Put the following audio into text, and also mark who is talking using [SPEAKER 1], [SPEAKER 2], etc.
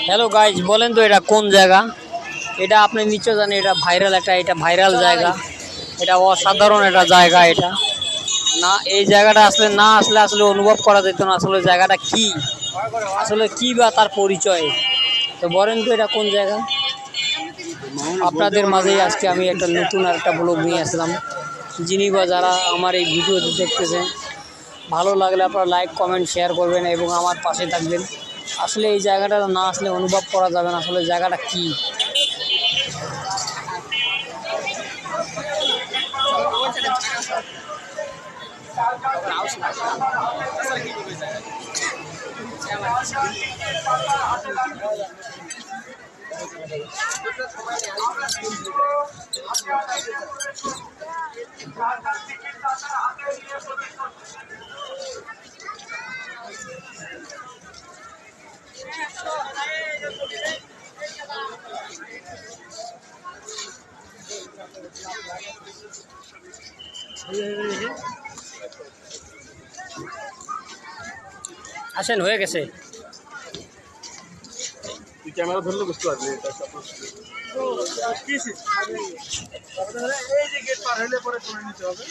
[SPEAKER 1] Hello guys, বলেন তো এটা কোন জায়গা? এটা আপনি নিশ্চয় জানেন, এটা ভাইরাল জায়গা। এটা অসাধারণ একটা জায়গা। এটা না, এই জায়গাটা আসলে না আসলে আসলে অনুভব করা যেত না আসলে জায়গাটা কি, আসলে কি বা তার পরিচয়। তো বলেন তো এটা কোন জায়গা? আপনাদের মাঝেই আজকে আমি একটা নতুন আর একটা ব্লগ নিয়ে আসলাম। যিনি বা যারা আমার এই ভিডিওতে দেখতেছেন, ভালো লাগলে আপনারা লাইক কমেন্ট শেয়ার করবেন এবং আমার পাশে থাকবেন। আসলে এই জায়গাটা না আসলে অনুভব করা যাবে না আসলে জায়গাটা কি। আসেন, হয়ে গেছে।
[SPEAKER 2] ক্যামেরা ধরলে বুঝতে পারবে এই যে গেট পার হলে পরে করে নিতে হবে।